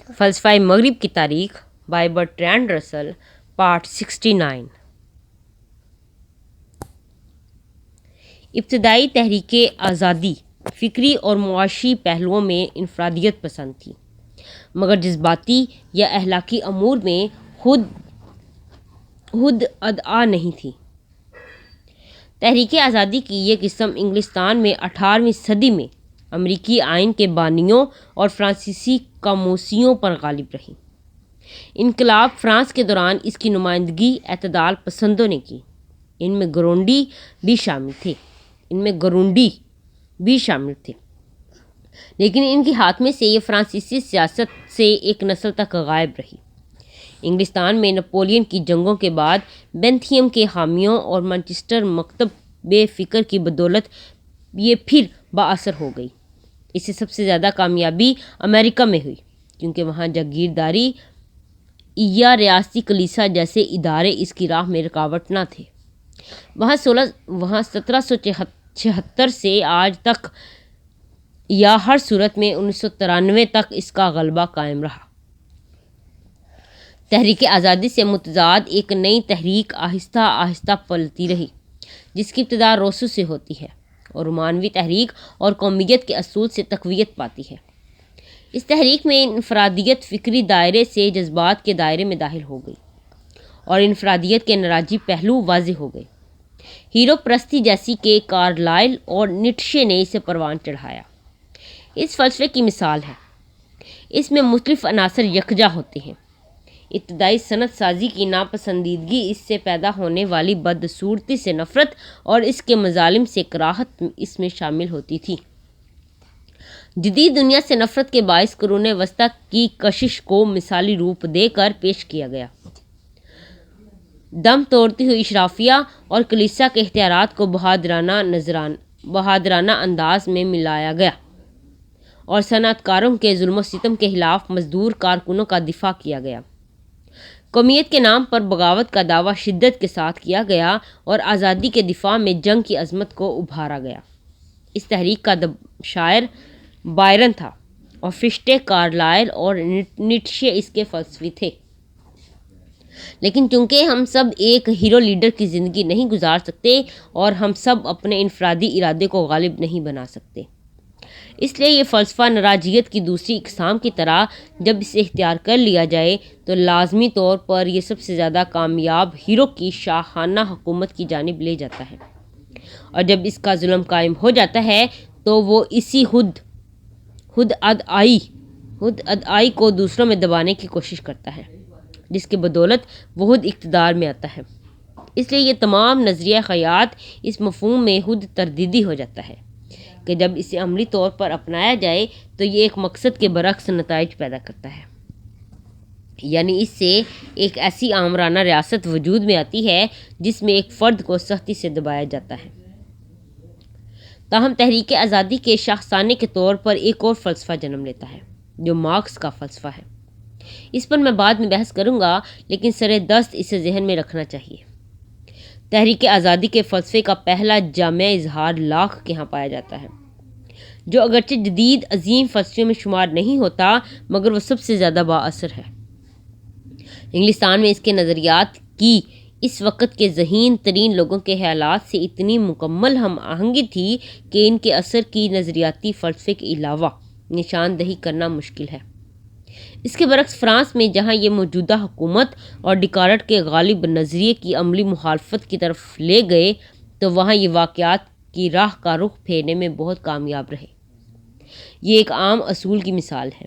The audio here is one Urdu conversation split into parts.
فلسفہ مغرب کی تاریخ بائی برٹرینڈ رسل پارٹ 69۔ ابتدائی تحریک آزادی فکری اور معاشی پہلوؤں میں انفرادیت پسند تھی، مگر جذباتی یا اخلاقی امور میں حد ادعیٰ نہیں تھی۔ تحریک آزادی کی یہ قسم انگلستان میں 18ویں صدی میں امریکی آئین کے بانیوں اور فرانسیسی قاموسیوں پر غالب رہی۔ انقلاب فرانس کے دوران اس کی نمائندگی اعتدال پسندوں نے کی۔ ان میں گرونڈی بھی شامل تھے، لیکن ان کے ہاتھ سے یہ فرانسیسی سیاست سے ایک نسل تک غائب رہی۔ انگلستان میں نپولین کی جنگوں کے بعد بینتھیم کے حامیوں اور مانچسٹر مکتب فکر کی بدولت یہ پھر بااثر ہو گئی۔ اس سے سب سے زیادہ کامیابی امریکہ میں ہوئی، کیونکہ وہاں جاگیرداری یا ریاستی کلیسا جیسے ادارے اس کی راہ میں رکاوٹ نہ تھے۔ وہاں 1776 سے آج تک یا ہر صورت میں 1993 تک اس کا غلبہ قائم رہا۔ تحریک آزادی سے متضاد ایک نئی تحریک آہستہ آہستہ پلتی رہی، جس کی ابتدا روسو سے ہوتی ہے اور رومانوی تحریک اور قومیت کے اصول سے تقویت پاتی ہے۔ اس تحریک میں انفرادیت فکری دائرے سے جذبات کے دائرے میں داخل ہو گئی اور انفرادیت کے نراجی پہلو واضح ہو گئے۔ ہیرو پرستی جیسی کہ کارلائل اور نیٹشے نے اسے پروان چڑھایا، اس فلسفے کی مثال ہے۔ اس میں مختلف عناصر یکجا ہوتے ہیں۔ ابتدائی صنعت سازی کی ناپسندیدگی، اس سے پیدا ہونے والی بدصورتی سے نفرت اور اس کے مظالم سے کراہت اس میں شامل ہوتی تھی۔ جدید دنیا سے نفرت کے باعث قرون وسطیٰ کی کشش کو مثالی روپ دے کر پیش کیا گیا۔ دم توڑتی ہوئی اشرافیہ اور کلیسا کے اختیارات کو بہادرانہ انداز میں ملایا گیا اور صنعت کاروں کے ظلم و ستم کے خلاف مزدور کارکنوں کا دفاع کیا گیا۔ قومیت کے نام پر بغاوت کا دعویٰ شدت کے ساتھ کیا گیا اور آزادی کے دفاع میں جنگ کی عظمت کو ابھارا گیا۔ اس تحریک کا شاعر بائرن تھا اور فشٹے، کارلائل اور نیٹشے اس کے فلسفی تھے۔ لیکن چونکہ ہم سب ایک ہیرو لیڈر کی زندگی نہیں گزار سکتے اور ہم سب اپنے انفرادی ارادے کو غالب نہیں بنا سکتے، اس لیے یہ فلسفہ نراجیت کی دوسری اقسام کی طرح جب اسے اختیار کر لیا جائے تو لازمی طور پر یہ سب سے زیادہ کامیاب ہیرو کی شاہانہ حکومت کی جانب لے جاتا ہے، اور جب اس کا ظلم قائم ہو جاتا ہے تو وہ اسی حد ادعائی کو دوسروں میں دبانے کی کوشش کرتا ہے، جس کی بدولت وہ خود اقتدار میں آتا ہے۔ اس لیے یہ تمام نظریہ خیات اس مفہوم میں خود تردیدی ہو جاتا ہے کہ جب اسے عملی طور پر اپنایا جائے تو یہ ایک مقصد کے برعکس نتائج پیدا کرتا ہے، یعنی اس سے ایک ایسی آمرانہ ریاست وجود میں آتی ہے جس میں ایک فرد کو سختی سے دبایا جاتا ہے۔ تاہم تحریک آزادی کے شاخسانے کے طور پر ایک اور فلسفہ جنم لیتا ہے جو مارکس کا فلسفہ ہے۔ اس پر میں بعد میں بحث کروں گا، لیکن سر دست اسے ذہن میں رکھنا چاہیے۔ تحریک آزادی کے فلسفے کا پہلا جامع اظہار لاک کے ہاں پایا جاتا ہے، جو اگرچہ جدید عظیم فلسفیوں میں شمار نہیں ہوتا مگر وہ سب سے زیادہ بااثر ہے۔ انگلستان میں اس کے نظریات کی اس وقت کے ذہین ترین لوگوں کے خیالات سے اتنی مکمل ہم آہنگی تھی کہ ان کے اثر کی نظریاتی فلسفے کے علاوہ نشاندہی کرنا مشکل ہے۔ اس کے برعکس فرانس میں جہاں یہ موجودہ حکومت اور ڈیکارٹ کے غالب نظریے کی عملی مخالفت کی طرف لے گئے تو وہاں یہ واقعات کی راہ کا رخ پھیرنے میں بہت کامیاب رہے۔ یہ ایک عام اصول کی مثال ہے،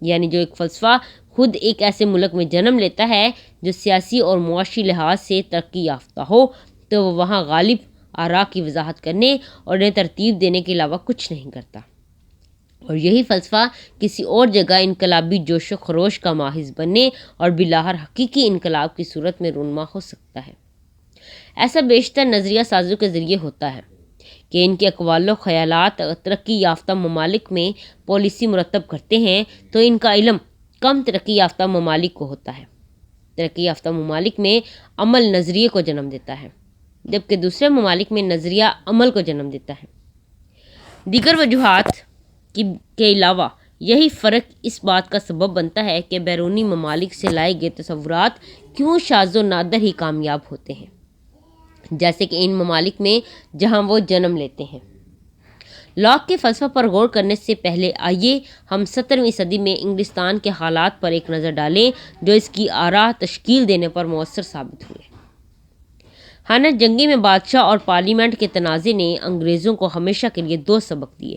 یعنی جو ایک فلسفہ خود ایک ایسے ملک میں جنم لیتا ہے جو سیاسی اور معاشی لحاظ سے ترقی یافتہ ہو تو وہ وہاں غالب آراء کی وضاحت کرنے اور انہیں ترتیب دینے کے علاوہ کچھ نہیں کرتا، اور یہی فلسفہ کسی اور جگہ انقلابی جوش و خروش کا ماخذ بننے اور بالآخر حقیقی انقلاب کی صورت میں رونما ہو سکتا ہے۔ ایسا بیشتر نظریہ سازوں کے ذریعے ہوتا ہے کہ ان کے اقوال و خیالات ترقی یافتہ ممالک میں پالیسی مرتب کرتے ہیں تو ان کا علم کم ترقی یافتہ ممالک کو ہوتا ہے۔ ترقی یافتہ ممالک میں عمل نظریے کو جنم دیتا ہے، جبکہ دوسرے ممالک میں نظریہ عمل کو جنم دیتا ہے۔ دیگر وجوہات کے علاوہ یہی فرق اس بات کا سبب بنتا ہے کہ بیرونی ممالک سے لائے گئے تصورات کیوں شاذ و نادر ہی کامیاب ہوتے ہیں، جیسے کہ ان ممالک میں جہاں وہ جنم لیتے ہیں۔ لاک کے فلسفہ پر غور کرنے سے پہلے آئیے ہم 17ویں صدی میں انگلستان کے حالات پر ایک نظر ڈالیں جو اس کی آراء تشکیل دینے پر مؤثر ثابت ہوئے۔ خانہ جنگی میں بادشاہ اور پارلیمنٹ کے تنازع نے انگریزوں کو ہمیشہ کے لیے دو سبق دیے،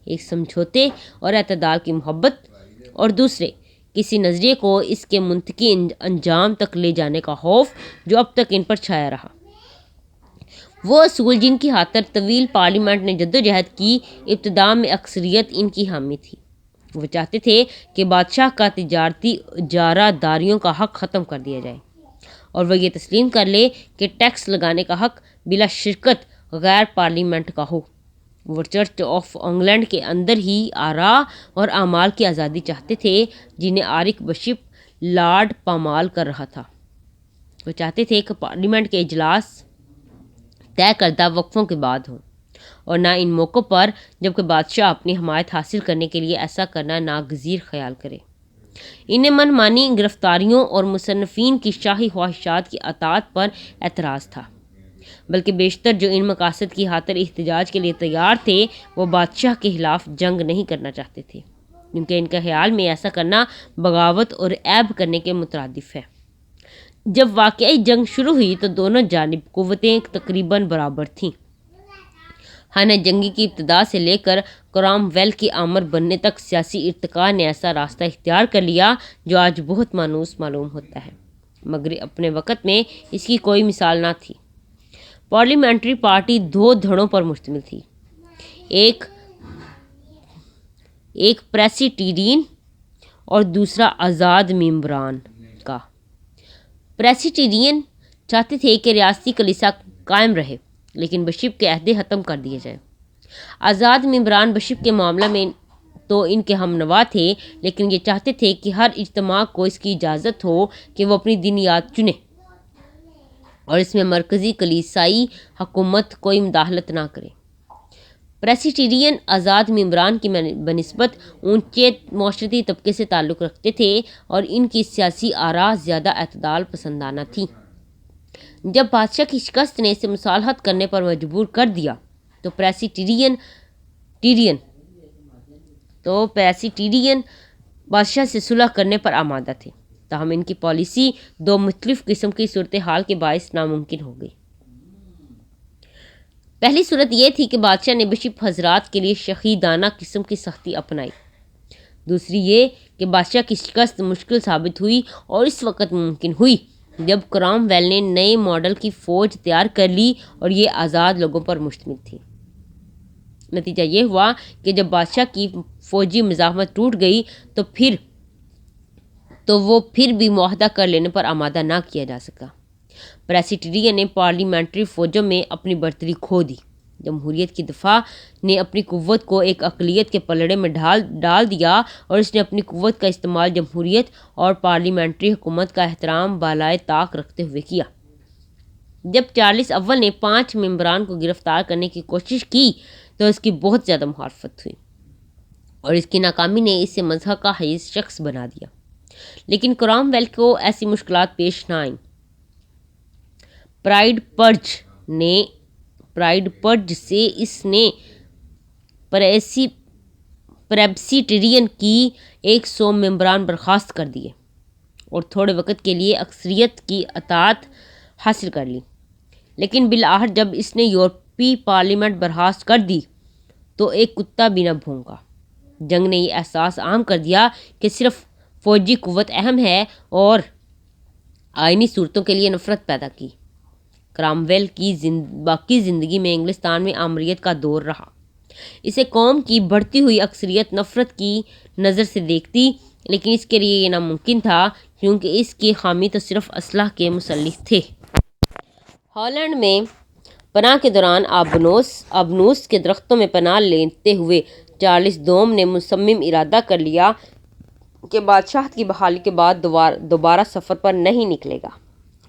ایک سمجھوتے اور اعتدال کی محبت، اور دوسرے کسی نظریے کو اس کے منطقی انجام تک لے جانے کا خوف جو اب تک ان پر چھایا رہا۔ وہ اصول جن کی خاطر طویل پارلیمنٹ نے جدوجہد کی، ابتدا میں اکثریت ان کی حامی تھی۔ وہ چاہتے تھے کہ بادشاہ کا تجارتی اجارہ داریوں کا حق ختم کر دیا جائے، اور وہ یہ تسلیم کر لے کہ ٹیکس لگانے کا حق بلا شرکت غیر پارلیمنٹ کا ہو۔ وہ چرچ آف انگلینڈ کے اندر ہی آراء اور اعمال کی آزادی چاہتے تھے جنہیں آرک بشپ لارڈ پامال کر رہا تھا۔ وہ چاہتے تھے کہ پارلیمنٹ کے اجلاس طے کردہ وقفوں کے بعد ہوں، اور نہ ان موقعوں پر جبکہ بادشاہ اپنی حمایت حاصل کرنے کے لیے ایسا کرنا ناگزیر خیال کرے۔ انہیں من مانی گرفتاریوں اور مصنفین کی شاہی خواہشات کی اطاعت پر اعتراض تھا، بلکہ بیشتر جو ان مقاصد کی خاطر احتجاج کے لیے تیار تھے وہ بادشاہ کے خلاف جنگ نہیں کرنا چاہتے تھے، کیونکہ ان کے خیال میں ایسا کرنا بغاوت اور عیب کرنے کے مترادف ہے۔ جب واقعی جنگ شروع ہوئی تو دونوں جانب قوتیں تقریباً برابر تھیں۔ خانہ جنگی کی ابتدا سے لے کر کرام ویل کی آمر بننے تک سیاسی ارتقاء نے ایسا راستہ اختیار کر لیا جو آج بہت مانوس معلوم ہوتا ہے، مگر اپنے وقت میں اس کی کوئی مثال نہ تھی۔ پارلیمنٹری پارٹی دو دھڑوں پر مشتمل تھی، ایک پریسیٹیرین اور دوسرا آزاد ممبران کا۔ پریسیٹیرین چاہتے تھے کہ ریاستی کلیسا قائم رہے لیکن بشپ کے عہدے ختم کر دیے جائیں۔ آزاد ممبران بشپ کے معاملہ میں تو ان کے ہم نوا تھے، لیکن یہ چاہتے تھے کہ ہر اجتماع کو اس کی اجازت ہو کہ وہ اپنی دینیات چنے اور اس میں مرکزی کلیسائی حکومت کوئی مداخلت نہ کرے۔ پریسیٹیرین آزاد ممبران کی بنسبت اونچے معاشرتی طبقے سے تعلق رکھتے تھے اور ان کی سیاسی آراء زیادہ اعتدال پسندانہ تھیں۔ جب بادشاہ کی شکست نے اسے مصالحت کرنے پر مجبور کر دیا تو پریسیٹیرین بادشاہ سے صلح کرنے پر آمادہ تھے، تاہم ان کی پالیسی دو مختلف قسم کی صورتحال کے باعث ناممکن ہو گئی۔ پہلی صورت یہ تھی کہ بادشاہ نے بشپ حضرات کے لیے شہیدانہ قسم کی سختی اپنائی، دوسری یہ کہ بادشاہ کی شکست مشکل ثابت ہوئی اور اس وقت ممکن ہوئی جب کرام ویل نے نئے ماڈل کی فوج تیار کر لی اور یہ آزاد لوگوں پر مشتمل تھی۔ نتیجہ یہ ہوا کہ جب بادشاہ کی فوجی مزاحمت ٹوٹ گئی تو وہ پھر بھی معاہدہ کر لینے پر آمادہ نہ کیا جا سکا۔ پریسیٹیرین نے پارلیمنٹری فوجوں میں اپنی برتری کھو دی، جمہوریت کی دفاع نے اپنی قوت کو ایک اقلیت کے پلڑے میں ڈال دیا اور اس نے اپنی قوت کا استعمال جمہوریت اور پارلیمنٹری حکومت کا احترام بالائے طاق رکھتے ہوئے کیا۔ جب چارلس اول نے 5 ممبران کو گرفتار کرنے کی کوشش کی تو اس کی بہت زیادہ مخالفت ہوئی اور اس کی ناکامی نے اسے مذہب کا حیث شخص بنا دیا، لیکن کرام ویل کو ایسی مشکلات پیش نہ آئیں۔ پرائڈ پرج سے اس نے پریسیٹیرین کی 100 ممبران برخاست کر دیے اور تھوڑے وقت کے لیے اکثریت کی اطاعت حاصل کر لی، لیکن بالآخر جب اس نے یورپی پارلیمنٹ برخاست کر دی تو ایک کتا بھی نہ بھونکا۔ جنگ نے یہ احساس عام کر دیا کہ صرف فوجی قوت اہم ہے اور آئینی صورتوں کے لیے نفرت پیدا کی۔ کرام ویل کی باقی زندگی میں انگلستان میں آمریت کا دور رہا۔ اسے قوم کی بڑھتی ہوئی اکثریت نفرت کی نظر سے دیکھتی، لیکن اس کے لیے یہ ناممکن تھا کیونکہ اس کی حامی تو صرف اسلحہ کے مسلح تھے۔ ہالینڈ میں پناہ کے دوران آبنوس کے درختوں میں پناہ لیتے ہوئے چارلس دوم نے مصمم ارادہ کر لیا کہ بادشاہت کی بحالی کے بعد دوبارہ سفر پر نہیں نکلے گا۔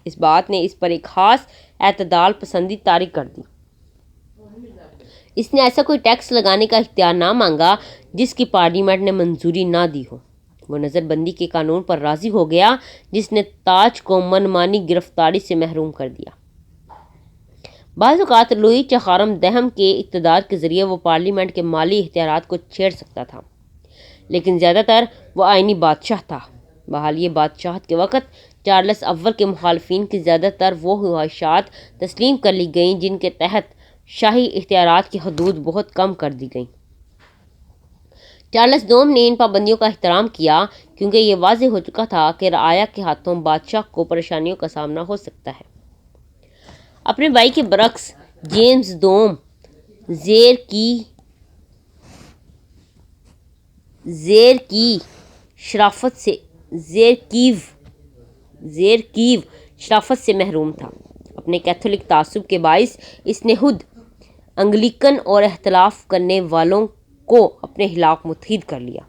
اس بات نے اس پر ایک خاص اعتدال پسندی طاری کر دی۔ اس نے ایسا کوئی ٹیکس لگانے کا اختیار نہ مانگا جس کی پارلیمنٹ نے منظوری نہ دی ہو۔ وہ نظر بندی کے قانون پر راضی ہو گیا جس نے تاج کو منمانی گرفتاری سے محروم کر دیا۔ بعض اوقات لوئی چہارم دہم کے اقتدار کے ذریعے وہ پارلیمنٹ کے مالی اختیارات کو چھیڑ سکتا تھا، لیکن زیادہ تر وہ آئینی بادشاہ تھا۔ بحال یہ بادشاہت کے وقت چارلس اول کے مخالفین کی زیادہ تر وہ خواہشات تسلیم کر لی گئیں جن کے تحت شاہی اختیارات کی حدود بہت کم کر دی گئیں۔ چارلس دوم نے ان پابندیوں کا احترام کیا کیونکہ یہ واضح ہو چکا تھا کہ رعایا کے ہاتھوں بادشاہ کو پریشانیوں کا سامنا ہو سکتا ہے۔ اپنے بھائی کے برعکس جیمز دوم زیر کیو شرافت سے محروم تھا۔ اپنے کیتھولک تعصب کے باعث اس نے خود انگلیکن اور اختلاف کرنے والوں کو اپنے خلاف متحد کر لیا،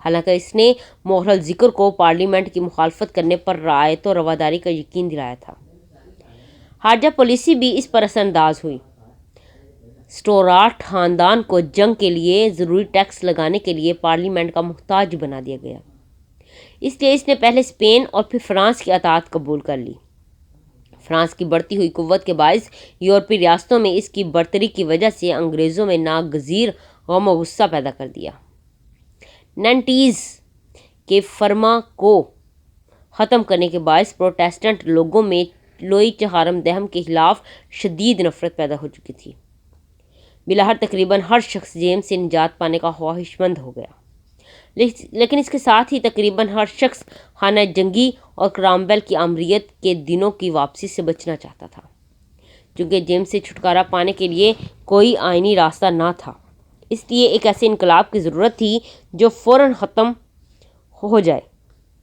حالانکہ اس نے مہر الذکر کو پارلیمنٹ کی مخالفت کرنے پر رعایت و رواداری کا یقین دلایا تھا۔ خارجہ پالیسی بھی اس پر اثر انداز ہوئی۔ سٹورات خاندان کو جنگ کے لیے ضروری ٹیکس لگانے کے لیے پارلیمنٹ کا محتاج بنا دیا گیا، اس لیے اس نے پہلے اسپین اور پھر فرانس کی اطاعت قبول کر لی۔ فرانس کی بڑھتی ہوئی قوت کے باعث یورپی ریاستوں میں اس کی برتری کی وجہ سے انگریزوں میں ناگزیر غم و غصہ پیدا کر دیا۔ نینٹیز کے فرما کو ختم کرنے کے باعث پروٹیسٹنٹ لوگوں میں لوئی چہارم دہم کے خلاف شدید نفرت پیدا ہو چکی تھی۔ بلاخر تقریباً ہر شخص جیمز سے نجات پانے کا خواہش مند ہو گیا، لیکن اس کے ساتھ ہی تقریباً ہر شخص خانہ جنگی اور کرامویل کی آمریت کے دنوں کی واپسی سے بچنا چاہتا تھا۔ چونکہ جیمز سے چھٹکارا پانے کے لیے کوئی آئینی راستہ نہ تھا، اس لیے ایک ایسے انقلاب کی ضرورت تھی جو فوراً ختم ہو جائے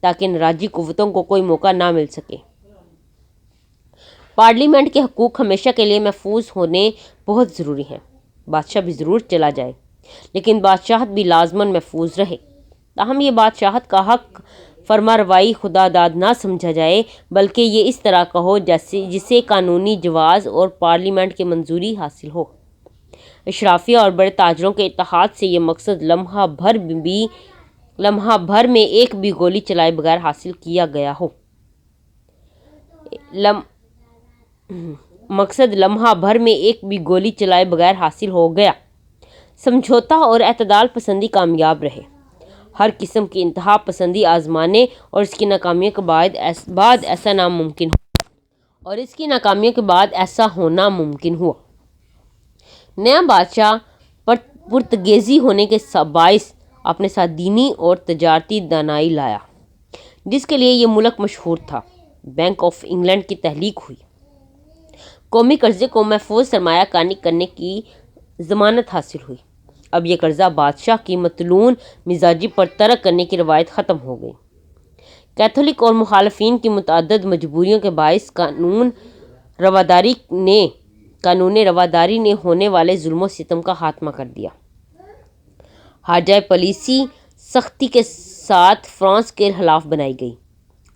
تاکہ انفرادی قوتوں کو کوئی موقع نہ مل سکے۔ پارلیمنٹ کے حقوق ہمیشہ کے لیے محفوظ ہونے بہت ضروری ہیں۔ بادشاہ بھی ضرور چلا جائے لیکن بادشاہت بھی لازماً محفوظ رہے۔ تاہم یہ بادشاہت کا حق فرما روائی خدا داد نہ سمجھا جائے، بلکہ یہ اس طرح کا ہو جسے قانونی جواز اور پارلیمنٹ کی منظوری حاصل ہو۔ اشرافیہ اور بڑے تاجروں کے اتحاد سے یہ مقصد لمحہ بھر میں ایک بھی گولی چلائے بغیر حاصل کیا گیا ہو۔ سمجھوتہ اور اعتدال پسندی کامیاب رہے۔ ہر قسم کی انتہا پسندی آزمانے اور اس کی ناکامیوں کے بعد ایسا ہونا ممکن ہوا۔ نیا بادشاہ پرتگیزی ہونے کے باعث اپنے ساتھ دینی اور تجارتی دانائی لایا، جس کے لیے یہ ملک مشہور تھا۔ بینک آف انگلینڈ کی تخلیق ہوئی۔ قومی قرضے کو محفوظ سرمایہ کاری کرنے کی ضمانت حاصل ہوئی۔ اب یہ قرضہ بادشاہ کی مطلون مزاجی پر ترک کرنے کی روایت ختم ہو گئی۔ کیتھولک اور مخالفین کی متعدد مجبوریوں کے باعث قانون رواداری نے ہونے والے ظلم و ستم کا خاتمہ کر دیا۔ خارجہ پالیسی سختی کے ساتھ فرانس کے خلاف بنائی گئی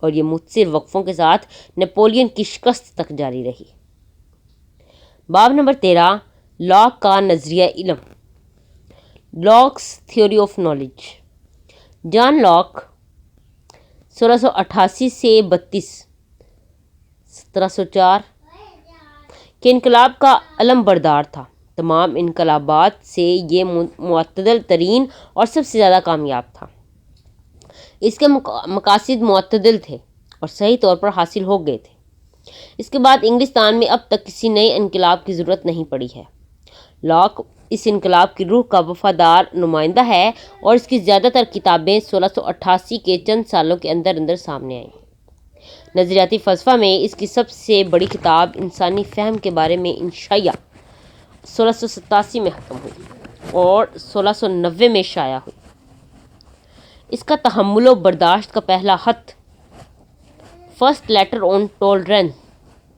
اور یہ مختصر وقفوں کے ساتھ نپولین کی شکست تک جاری رہی۔ باب نمبر 13 لاک کا نظریہ علم، Locke's theory of knowledge. John Locke 1688 سے 1704 کے انقلاب کا علم بردار تھا۔ تمام انقلابات سے یہ معتدل ترین اور سب سے زیادہ کامیاب تھا۔ اس کے مقاصد معتدل تھے اور صحیح طور پر حاصل ہو گئے تھے۔ اس کے بعد انگلستان میں اب تک کسی نئے انقلاب کی ضرورت نہیں پڑی ہے۔ لاک اس انقلاب کی روح کا وفادار نمائندہ ہے اور اس کی زیادہ تر کتابیں 1688 کے چند سالوں کے اندر سامنے آئیں۔ نظریاتی فلسفہ میں اس کی سب سے بڑی کتاب انسانی فہم کے بارے میں انشائیہ 1687 میں ختم ہوئی اور 1690 میں شائع ہوئی۔ اس کا تحمل و برداشت کا پہلا خط فرسٹ لیٹر آن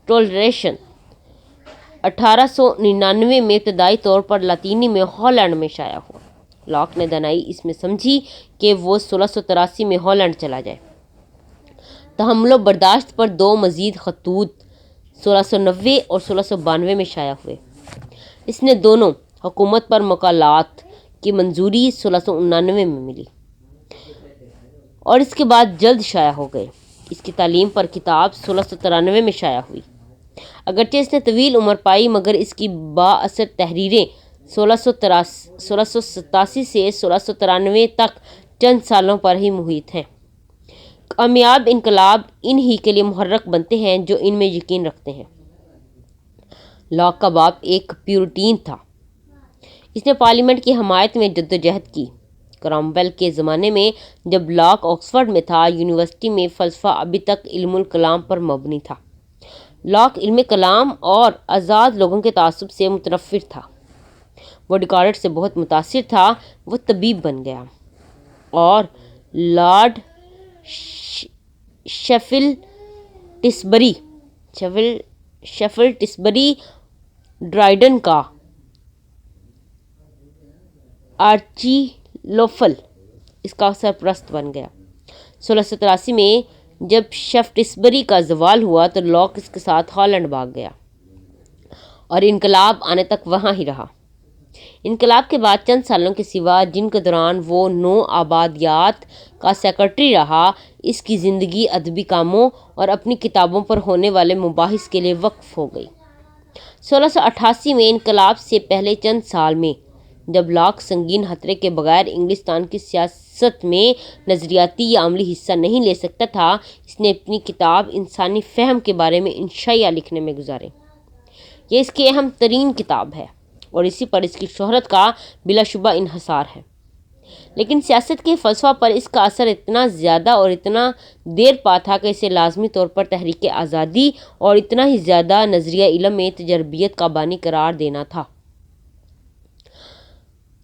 ٹولریشن 1899 میں ابتدائی طور پر لاطینی میں ہالینڈ میں شائع ہوا۔ لاک نے دانائی اس میں سمجھی کہ وہ 1683 میں ہالینڈ چلا جائے۔ تحمل و برداشت پر دو مزید خطوط 1690 اور 1692 میں شائع ہوئے۔ اس نے دونوں حکومت پر مقالات کی منظوری 1699 میں ملی اور اس کے بعد جلد شائع ہو گئے۔ اس کی تعلیم پر کتاب 1693 میں شائع ہوئی۔ اگرچہ اس نے طویل عمر پائی مگر اس کی با اثر تحریریں 1687 سے 1693 تک چند سالوں پر ہی محیط ہیں۔ کامیاب انقلاب ان ہی کے لیے محرک بنتے ہیں جو ان میں یقین رکھتے ہیں۔ لاک کا باپ ایک پیورٹین تھا۔ اس نے پارلیمنٹ کی حمایت میں جدوجہد کی۔ کرامویل کے زمانے میں جب لاک آکسفورڈ میں تھا، یونیورسٹی میں فلسفہ ابھی تک علم الکلام پر مبنی تھا۔ لاک علم کلام اور آزاد لوگوں کے تعصب سے متنفر تھا۔ وہ ڈیکارٹ سے بہت متاثر تھا۔ وہ طبیب بن گیا اور لارڈ شیفل ٹسبری ڈرائیڈن کا آرچیلوفل اس کا سرپرست بن گیا۔ 1683 میں جب شیفٹسبری کا زوال ہوا تو لاک اس کے ساتھ ہالینڈ بھاگ گیا اور انقلاب آنے تک وہاں ہی رہا۔ انقلاب کے بعد چند سالوں کے سوا جن کے دوران وہ نو آبادیات کا سیکرٹری رہا، اس کی زندگی ادبی کاموں اور اپنی کتابوں پر ہونے والے مباحث کے لیے وقف ہو گئی۔ 1688 میں انقلاب سے پہلے چند سال میں جب لاک سنگین خطرے کے بغیر انگلستان کی سیاست میں نظریاتی یا عملی حصہ نہیں لے سکتا تھا، اس نے اپنی کتاب انسانی فہم کے بارے میں انشائیہ لکھنے میں گزارے۔ یہ اس کی اہم ترین کتاب ہے اور اسی پر اس کی شہرت کا بلا شبہ انحصار ہے۔ لیکن سیاست کے فلسفہ پر اس کا اثر اتنا زیادہ اور اتنا دیر پا تھا کہ اسے لازمی طور پر تحریک آزادی اور اتنا ہی زیادہ نظریہ علم میں تجربیت کا بانی قرار دینا تھا۔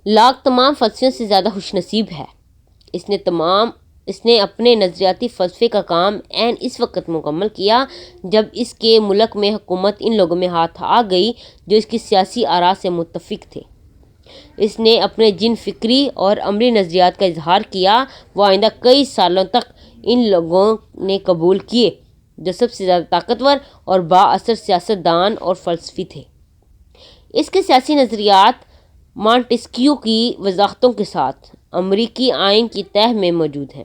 لاک تمام فلسفیوں سے زیادہ خوش نصیب ہے۔ اس نے اپنے نظریاتی فلسفے کا کام عین اس وقت مکمل کیا جب اس کے ملک میں حکومت ان لوگوں میں ہاتھ آ گئی جو اس کی سیاسی آراء سے متفق تھے۔ اس نے اپنے جن فکری اور عملی نظریات کا اظہار کیا وہ آئندہ کئی سالوں تک ان لوگوں نے قبول کیے جو سب سے زیادہ طاقتور اور با اثر سیاست دان اور فلسفی تھے۔ اس کے سیاسی نظریات مانٹسکیو کی وضاحتوں کے ساتھ امریکی آئین کی تہ میں موجود ہیں،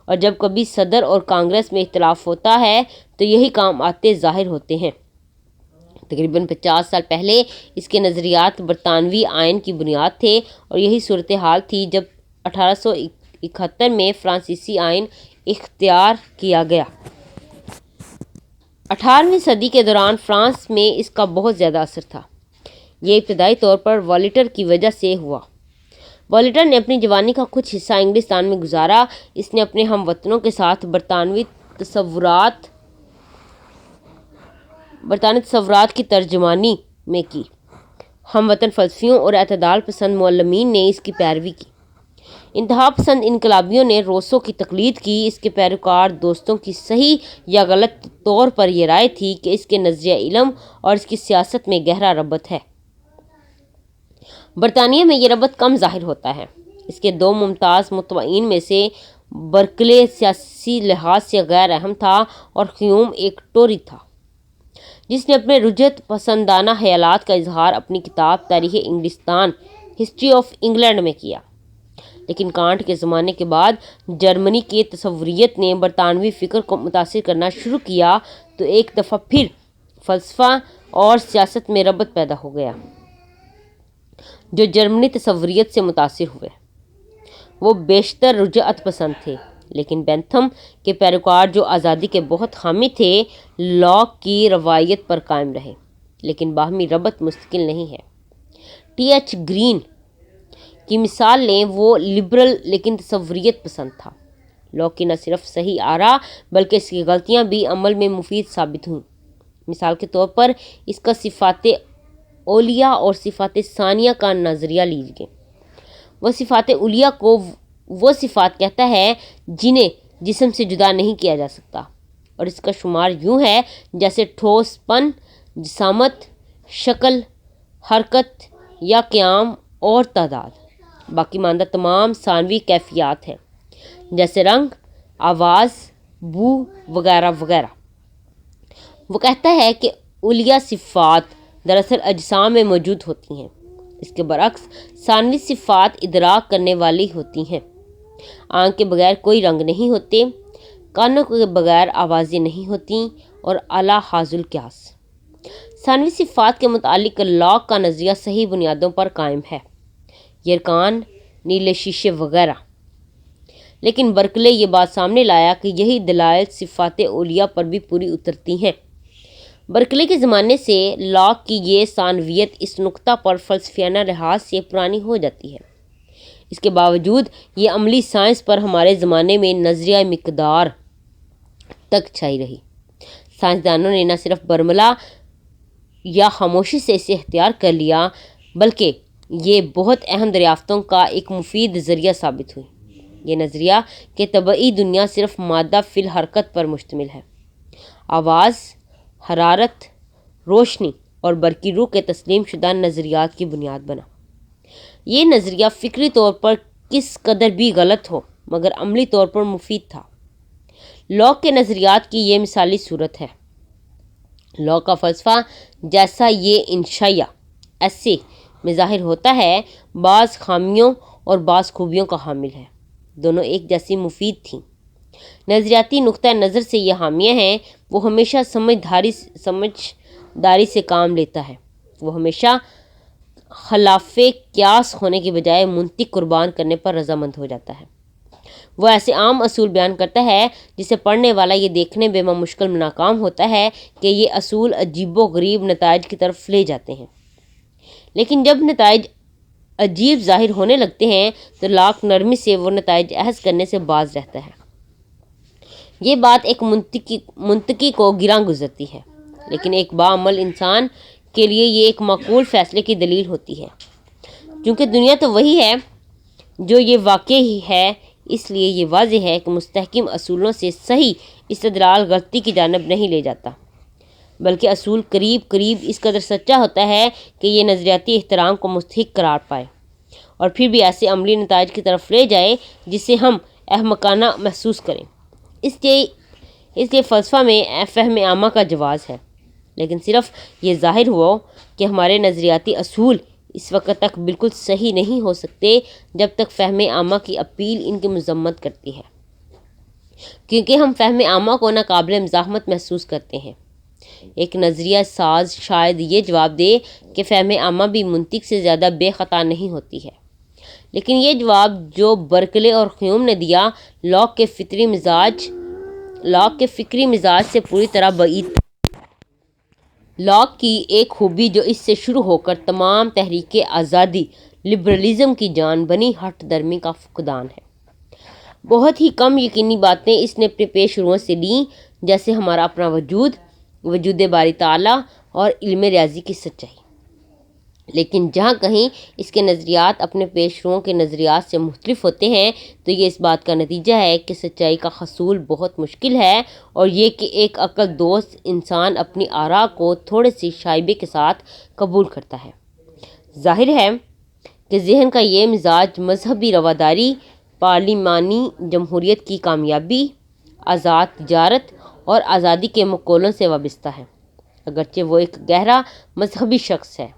اور جب کبھی صدر اور کانگریس میں اختلاف ہوتا ہے تو یہی کام آتے ظاہر ہوتے ہیں۔ تقریباً 50 سال پہلے اس کے نظریات برطانوی آئین کی بنیاد تھے اور یہی صورتحال تھی جب 1871 میں فرانسیسی آئین اختیار کیا گیا۔ 18ویں صدی کے دوران فرانس میں اس کا بہت زیادہ اثر تھا۔ یہ ابتدائی طور پر والیٹر کی وجہ سے ہوا۔ والیٹر نے اپنی جوانی کا کچھ حصہ انگلستان میں گزارا۔ اس نے اپنے ہم وطنوں کے ساتھ برطانوی تصورات کی ترجمانی میں کی۔ ہم وطن فلسفیوں اور اعتدال پسند معلمین نے اس کی پیروی کی۔ انتہا پسند انقلابیوں نے روسو کی تقلید کی۔ اس کے پیروکار دوستوں کی صحیح یا غلط طور پر یہ رائے تھی کہ اس کے نظریہ علم اور اس کی سیاست میں گہرا ربط ہے۔ برطانیہ میں یہ ربط کم ظاہر ہوتا ہے۔ اس کے دو ممتاز متبعین میں سے برکلے سیاسی لحاظ سے غیر اہم تھا اور ہیوم ایک ٹوری تھا جس نے اپنے رجعت پسندانہ خیالات کا اظہار اپنی کتاب تاریخ انگلستان ہسٹری آف انگلینڈ میں کیا۔ لیکن کانٹ کے زمانے کے بعد جرمنی کی تصوریت نے برطانوی فکر کو متاثر کرنا شروع کیا تو ایک دفعہ پھر فلسفہ اور سیاست میں ربط پیدا ہو گیا جو جرمنی تصوریت سے متاثر ہوئے۔ وہ بیشتر رجعت پسند تھے، لیکن بینتھم کے پیروکار جو آزادی کے بہت حامی تھے لاک کی روایت پر قائم رہے، لیکن باہمی ربط مستقل نہیں ہے۔ ٹی ایچ گرین کی مثال لیں، وہ لبرل لیکن تصوریت پسند تھا۔ لاک کی نہ صرف صحیح آراء بلکہ اس کی غلطیاں بھی عمل میں مفید ثابت ہوئیں۔ مثال کے طور پر اس کا صفات اولیہ اور صفات ثانیہ کا نظریہ لیجیے۔ وہ صفات اولیہ کو وہ صفات کہتا ہے جنہیں جسم سے جدا نہیں کیا جا سکتا، اور اس کا شمار یوں ہے جیسے ٹھوس پن، جسامت، شکل، حرکت یا قیام اور تعداد۔ باقی ماندہ تمام ثانوی کیفیات ہیں جیسے رنگ، آواز، بو وغیرہ وغیرہ۔ وہ کہتا ہے کہ اولیہ صفات دراصل اجسام میں موجود ہوتی ہیں۔ اس کے برعکس ثانوی صفات ادراک کرنے والی ہوتی ہیں۔ آنکھ کے بغیر کوئی رنگ نہیں ہوتے، کانوں کے بغیر آوازیں نہیں ہوتیں اور اعلیٰ حاصل القیاس۔ ثانوی صفات کے متعلق لاک کا نظریہ صحیح بنیادوں پر قائم ہے، یرکان، نیلے شیشے وغیرہ۔ لیکن برکلے یہ بات سامنے لایا کہ یہی دلائل صفات اولیاء پر بھی پوری اترتی ہیں۔ برکلے کے زمانے سے لاک کی یہ ثانویت اس نقطہ پر فلسفیانہ لحاظ سے پرانی ہو جاتی ہے۔ اس کے باوجود یہ عملی سائنس پر ہمارے زمانے میں نظریہ مقدار تک چھائی رہی۔ سائنسدانوں نے نہ صرف برملا یا خاموشی سے اسے اختیار کر لیا، بلکہ یہ بہت اہم دریافتوں کا ایک مفید ذریعہ ثابت ہوئی۔ یہ نظریہ کہ طبعی دنیا صرف مادہ فی الحرکت پر مشتمل ہے، آواز، حرارت، روشنی اور برقی روح کے تسلیم شدہ نظریات کی بنیاد بنا۔ یہ نظریہ فکری طور پر کس قدر بھی غلط ہو مگر عملی طور پر مفید تھا۔ لاک کے نظریات کی یہ مثالی صورت ہے۔ لاک کا فلسفہ جیسا یہ انشائیہ ایسے میں ظاہر ہوتا ہے، بعض خامیوں اور بعض خوبیوں کا حامل ہے۔ دونوں ایک جیسی مفید تھیں۔ نظریاتی نقطہ نظر سے یہ حامیہ ہیں، وہ ہمیشہ سمجھداری سے کام لیتا ہے، وہ ہمیشہ خلاف قیاس ہونے کے بجائے منطق قربان کرنے پر رضامند ہو جاتا ہے۔ وہ ایسے عام اصول بیان کرتا ہے جسے پڑھنے والا یہ دیکھنے میں مشکل ناکام ہوتا ہے کہ یہ اصول عجیب و غریب نتائج کی طرف لے جاتے ہیں۔ لیکن جب نتائج عجیب ظاہر ہونے لگتے ہیں تو لاک نرمی سے وہ نتائج اخذ کرنے سے باز رہتا ہے۔ یہ بات ایک منطقی کو گراں گزرتی ہے، لیکن ایک باعمل انسان کے لیے یہ ایک معقول فیصلے کی دلیل ہوتی ہے۔ چونکہ دنیا تو وہی ہے جو یہ واقع ہی ہے، اس لیے یہ واضح ہے کہ مستحکم اصولوں سے صحیح استدلال غلطی کی جانب نہیں لے جاتا، بلکہ اصول قریب اس قدر سچا ہوتا ہے کہ یہ نظریاتی احترام کو مستحق قرار پائے اور پھر بھی ایسے عملی نتائج کی طرف لے جائے جسے ہم احمقانہ محسوس کریں۔ اس لیے فلسفہ میں فہم عامہ کا جواز ہے، لیکن صرف یہ ظاہر ہوا کہ ہمارے نظریاتی اصول اس وقت تک بالکل صحیح نہیں ہو سکتے جب تک فہم عامہ کی اپیل ان کی مذمت کرتی ہے، کیونکہ ہم فہم عامہ کو ناقابل مزاحمت محسوس کرتے ہیں۔ ایک نظریہ ساز شاید یہ جواب دے کہ فہم عامہ بھی منطق سے زیادہ بے خطا نہیں ہوتی ہے، لیکن یہ جواب جو برکلے اور ہیوم نے دیا لاک کے فکری مزاج سے پوری طرح بعید تھا۔ لاک کی ایک خوبی جو اس سے شروع ہو کر تمام تحریک آزادی لبرلزم کی جان بنی ہٹ درمی کا فقدان ہے۔ بہت ہی کم یقینی باتیں اس نے اپنے پیش روؤں سے لیں، جیسے ہمارا اپنا وجود باری تعالیٰ اور علم ریاضی کی سچائی۔ لیکن جہاں کہیں اس کے نظریات اپنے پیش روؤں کے نظریات سے مختلف ہوتے ہیں تو یہ اس بات کا نتیجہ ہے کہ سچائی کا حصول بہت مشکل ہے، اور یہ کہ ایک عقل دوست انسان اپنی آراء کو تھوڑے سی شائبے کے ساتھ قبول کرتا ہے۔ ظاہر ہے کہ ذہن کا یہ مزاج مذہبی رواداری، پارلیمانی جمہوریت کی کامیابی، آزاد تجارت اور آزادی کے مقولوں سے وابستہ ہے۔ اگرچہ وہ ایک گہرا مذہبی شخص ہے،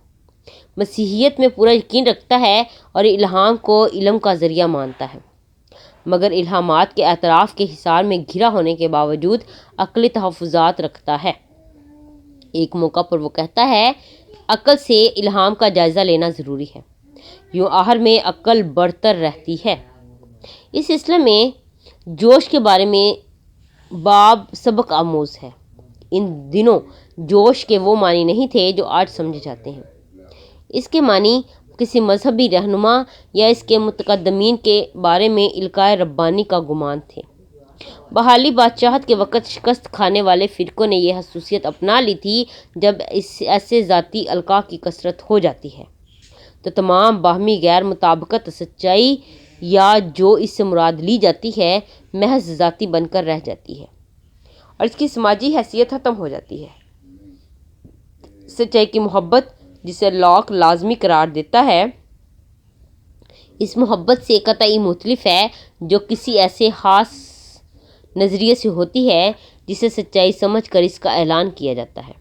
مسیحیت میں پورا یقین رکھتا ہے اور الہام کو علم کا ذریعہ مانتا ہے، مگر الہامات کے اعتراف کے حصار میں گھرا ہونے کے باوجود عقلی تحفظات رکھتا ہے۔ ایک موقع پر وہ کہتا ہے، عقل سے الہام کا جائزہ لینا ضروری ہے، یوں آخر میں عقل برتر رہتی ہے۔ اس سلسلے میں جوش کے بارے میں باب سبق آموز ہے۔ ان دنوں جوش کے وہ معنی نہیں تھے جو آج سمجھے جاتے ہیں۔ اس کے معنی کسی مذہبی رہنما یا اس کے متقدمین کے بارے میں القائے ربانی کا گمان تھے۔ بحالی بادشاہت کے وقت شکست کھانے والے فرقوں نے یہ خصوصیت اپنا لی تھی، جب ایسے ذاتی القاء کی کثرت ہو جاتی ہے تو تمام باہمی غیر مطابقت سچائی یا جو اس سے مراد لی جاتی ہے محض ذاتی بن کر رہ جاتی ہے اور اس کی سماجی حیثیت ختم ہو جاتی ہے۔ سچائی کی محبت جسے لاک لازمی قرار دیتا ہے، اس محبت سے قطعی مختلف ہے جو کسی ایسے خاص نظریے سے ہوتی ہے جسے سچائی سمجھ کر اس کا اعلان کیا جاتا ہے۔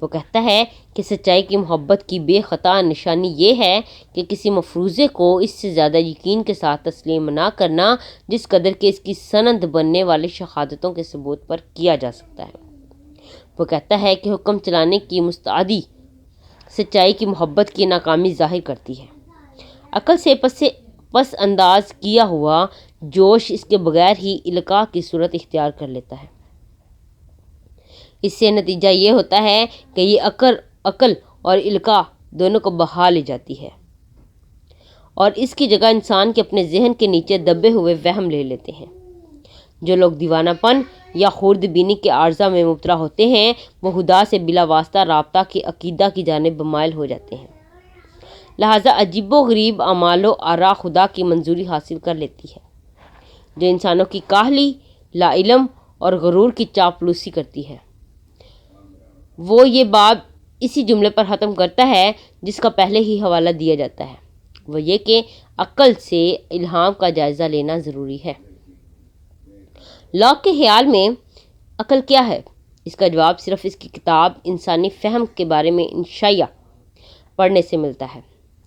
وہ کہتا ہے کہ سچائی کی محبت کی بے خطا نشانی یہ ہے کہ کسی مفروضے کو اس سے زیادہ یقین کے ساتھ تسلیم نہ کرنا جس قدر کہ اس کی سند بننے والی شہادتوں کے ثبوت پر کیا جا سکتا ہے۔ وہ کہتا ہے کہ حکم چلانے کی مستعدی سچائی کی محبت کی ناکامی ظاہر کرتی ہے۔ عقل سے پس انداز کیا ہوا جوش اس کے بغیر ہی القاء کی صورت اختیار کر لیتا ہے۔ اس سے نتیجہ یہ ہوتا ہے کہ یہ عقل اور القاء دونوں کو بہا لے جاتی ہے اور اس کی جگہ انسان کے اپنے ذہن کے نیچے دبے ہوئے وہم لے لیتے ہیں۔ جو لوگ دیوانہ پن یا خورد بینی کے عارضہ میں مبتلا ہوتے ہیں وہ خدا سے بلا واسطہ رابطہ کے عقیدہ کی جانب مائل ہو جاتے ہیں، لہٰذا عجیب و غریب اعمال و آراء خدا کی منظوری حاصل کر لیتی ہے جو انسانوں کی کاہلی، لا علم اور غرور کی چاپلوسی کرتی ہے۔ وہ یہ باب اسی جملے پر ختم کرتا ہے جس کا پہلے ہی حوالہ دیا جاتا ہے، وہ یہ کہ عقل سے الہام کا جائزہ لینا ضروری ہے۔ لاک کے خیال میں عقل کیا ہے؟ اس کا جواب صرف اس کی کتاب انسانی فہم کے بارے میں انشائیہ پڑھنے سے ملتا ہے۔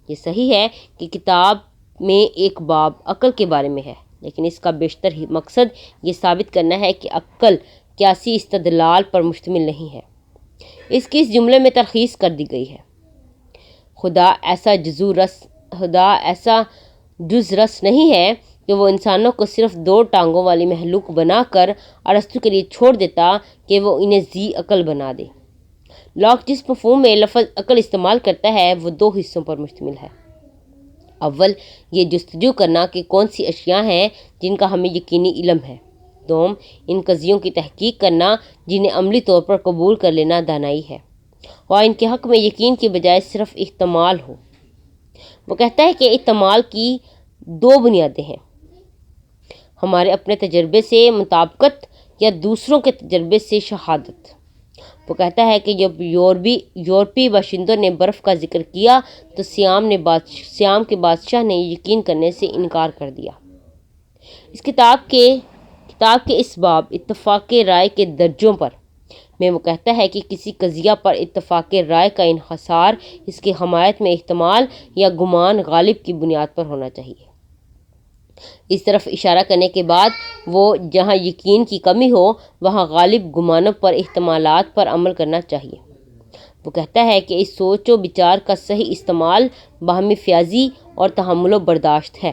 یہ صحیح ہے کہ کتاب میں ایک باب عقل کے بارے میں ہے، لیکن اس کا بیشتر مقصد یہ ثابت کرنا ہے کہ عقل قیاسی استدلال پر مشتمل نہیں ہے۔ اس کی اس جملے میں تلخیص کر دی گئی ہے: خدا ایسا جز رس نہیں ہے کہ وہ انسانوں کو صرف دو ٹانگوں والی مخلوق بنا کر ارسطو کے لیے چھوڑ دیتا کہ وہ انہیں ذی عقل بنا دے۔ لاک جس مفہوم میں لفظ عقل استعمال کرتا ہے وہ دو حصوں پر مشتمل ہے۔ اول، یہ جستجو کرنا کہ کون سی اشیاء ہیں جن کا ہمیں یقینی علم ہے۔ دوم، ان قضیوں کی تحقیق کرنا جنہیں عملی طور پر قبول کر لینا دانائی ہے، اور ان کے حق میں یقین کی بجائے صرف احتمال ہو۔ وہ کہتا ہے کہ احتمال کی دو بنیادیں ہیں: ہمارے اپنے تجربے سے مطابقت یا دوسروں کے تجربے سے شہادت۔ وہ کہتا ہے کہ جب یورپی باشندوں نے برف کا ذکر کیا تو سیام کے بادشاہ نے یقین کرنے سے انکار کر دیا۔ اس کتاب کے اس باب اتفاق رائے کے درجوں پر میں وہ کہتا ہے کہ کسی قضیہ پر اتفاق رائے کا انحصار اس کی حمایت میں احتمال یا گمان غالب کی بنیاد پر ہونا چاہیے۔ اس طرف اشارہ کرنے کے بعد وہ جہاں یقین کی کمی ہو وہاں غالب گمانوں پر احتمالات پر عمل کرنا چاہیے۔ وہ کہتا ہے کہ اس سوچ و بچار کا صحیح استعمال باہمی فیاضی اور تحمل و برداشت ہے،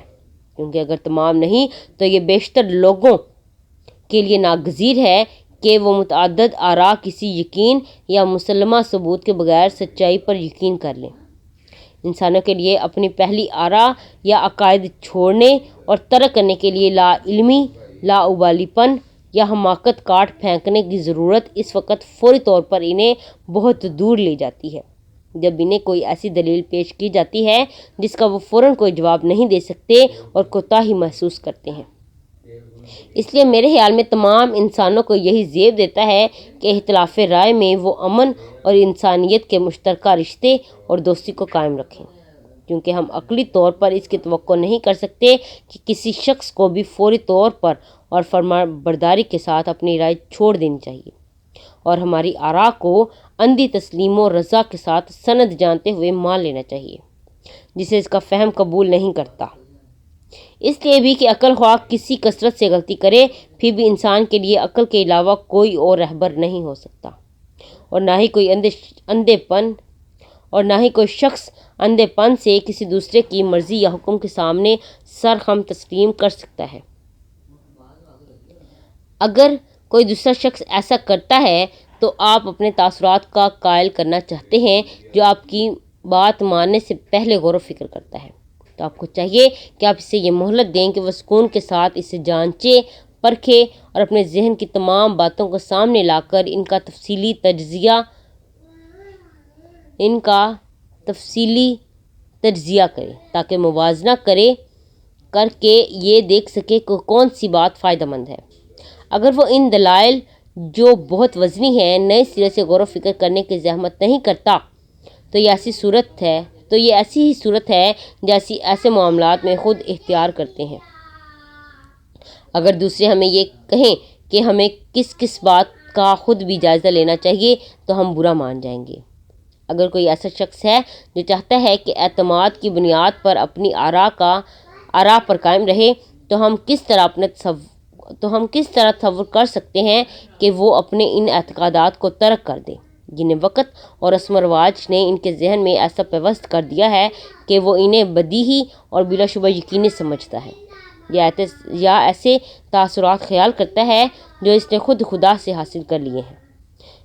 کیونکہ اگر تمام نہیں تو یہ بیشتر لوگوں کے لیے ناگزیر ہے کہ وہ متعدد آراء کسی یقین یا مسلمہ ثبوت کے بغیر سچائی پر یقین کر لیں۔ انسانوں کے لیے اپنی پہلی آراء یا عقائد چھوڑنے اور ترک کرنے کے لیے لا علمی، لا ابالی پن یا حماقت کاٹ پھینکنے کی ضرورت اس وقت فوری طور پر انہیں بہت دور لے جاتی ہے جب انہیں کوئی ایسی دلیل پیش کی جاتی ہے جس کا وہ فوراً کوئی جواب نہیں دے سکتے اور کوتاہی محسوس کرتے ہیں۔ اس لیے میرے خیال میں تمام انسانوں کو یہی زیب دیتا ہے کہ اختلاف رائے میں وہ امن اور انسانیت کے مشترکہ رشتے اور دوستی کو قائم رکھیں، کیونکہ ہم عقلی طور پر اس کی توقع نہیں کر سکتے کہ کسی شخص کو بھی فوری طور پر اور فرمانبرداری کے ساتھ اپنی رائے چھوڑ دینی چاہیے اور ہماری آراء کو اندھی تسلیم و رضا کے ساتھ سند جانتے ہوئے مان لینا چاہیے، جسے اس کا فہم قبول نہیں کرتا۔ اس لیے بھی کہ عقل خواہ کسی کثرت سے غلطی کرے پھر بھی انسان کے لیے عقل کے علاوہ کوئی اور رہبر نہیں ہو سکتا، اور نہ ہی کوئی شخص اندھے پن سے کسی دوسرے کی مرضی یا حکم کے سامنے سر خم تسلیم کر سکتا ہے۔ اگر کوئی دوسرا شخص ایسا کرتا ہے تو آپ اپنے تاثرات کا قائل کرنا چاہتے ہیں جو آپ کی بات ماننے سے پہلے غور و فکر کرتا ہے، تو آپ کو چاہیے کہ آپ اسے یہ مہلت دیں کہ وہ سکون کے ساتھ اسے جانچے، پرکھے اور اپنے ذہن کی تمام باتوں کو سامنے لا کر ان کا تفصیلی تجزیہ کرے تاکہ موازنہ کر کے یہ دیکھ سکے کہ کون سی بات فائدہ مند ہے۔ اگر وہ ان دلائل جو بہت وزنی ہیں نئے سرے سے غور و فکر کرنے کی زحمت نہیں کرتا تو یہ ایسی ہی صورت ہے جیسی ایسے معاملات میں خود اختیار کرتے ہیں۔ اگر دوسرے ہمیں یہ کہیں کہ ہمیں کس بات کا خود بھی جائزہ لینا چاہیے تو ہم برا مان جائیں گے۔ اگر کوئی ایسا شخص ہے جو چاہتا ہے کہ اعتماد کی بنیاد پر اپنی آراء پر قائم رہے تو ہم کس طرح تصور کر سکتے ہیں کہ وہ اپنے ان اعتقادات کو ترک کر دے جنہیں وقت اور رسم و رواج نے ان کے ذہن میں ایسا پیوست کر دیا ہے کہ وہ انہیں بدیہی اور بلا شبہ یقینی سمجھتا ہے، یا ایسے تاثرات خیال کرتا ہے جو اس نے خود خدا سے حاصل کر لیے ہیں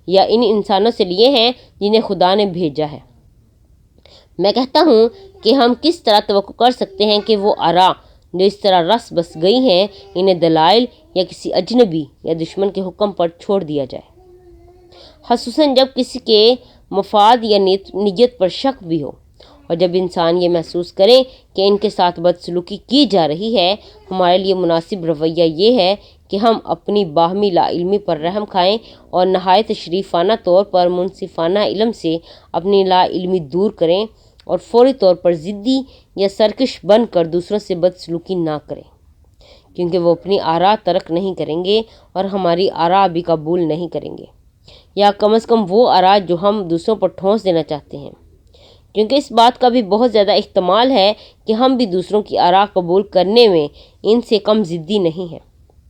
یا ان انسانوں سے لیے ہیں جنہیں خدا نے بھیجا ہے۔ میں کہتا ہوں کہ ہم کس طرح توقع کر سکتے ہیں کہ وہ آراء جو اس طرح رس بس گئی ہیں انہیں دلائل یا کسی اجنبی یا دشمن کے حکم پر چھوڑ دیا جائے، خصوصاً جب کسی کے مفاد یا نیت پر شک بھی ہو، اور جب انسان یہ محسوس کریں کہ ان کے ساتھ بدسلوکی کی جا رہی ہے۔ ہمارے لیے مناسب رویہ یہ ہے کہ ہم اپنی باہمی لا علمی پر رحم کھائیں اور نہایت شریفانہ طور پر منصفانہ علم سے اپنی لا علمی دور کریں اور فوری طور پر ضدی یا سرکش بن کر دوسروں سے بدسلوکی نہ کریں، کیونکہ وہ اپنی آراء ترک نہیں کریں گے اور ہماری آراء بھی قبول نہیں کریں گے، یا کم از کم وہ آراء جو ہم دوسروں پر ٹھونس دینا چاہتے ہیں، کیونکہ اس بات کا بھی بہت زیادہ احتمال ہے کہ ہم بھی دوسروں کی آراء قبول کرنے میں ان سے کم ضدی نہیں ہیں،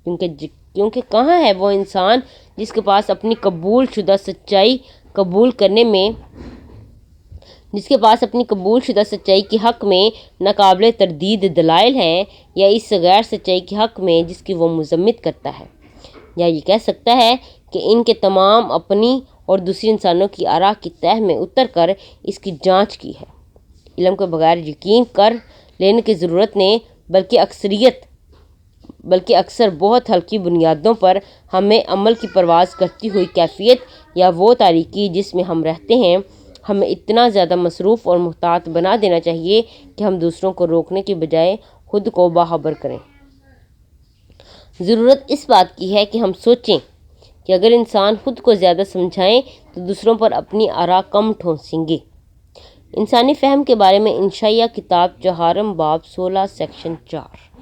کیونکہ کہاں ہے وہ انسان جس کے پاس اپنی قبول شدہ سچائی کے حق میں ناقابل تردید دلائل ہیں، یا اس غیر سچائی کے حق میں جس کی وہ مذمت کرتا ہے، یا یہ کہہ سکتا ہے کہ ان کے تمام اپنی اور دوسری انسانوں کی آراء کی تہ میں اتر کر اس کی جانچ کی ہے۔ علم کے بغیر یقین کر لینے کی ضرورت نے بلکہ اکثر بہت ہلکی بنیادوں پر ہمیں عمل کی پرواز کرتی ہوئی کیفیت یا وہ تاریکی جس میں ہم رہتے ہیں ہمیں اتنا زیادہ مصروف اور محتاط بنا دینا چاہیے کہ ہم دوسروں کو روکنے کے بجائے خود کو باخبر کریں۔ ضرورت اس بات کی ہے کہ ہم سوچیں کہ اگر انسان خود کو زیادہ سمجھائیں تو دوسروں پر اپنی آراء کم ٹھونسیں گے۔ انسانی فہم کے بارے میں انشائیہ کتاب چہارم باب 16 سیکشن 4۔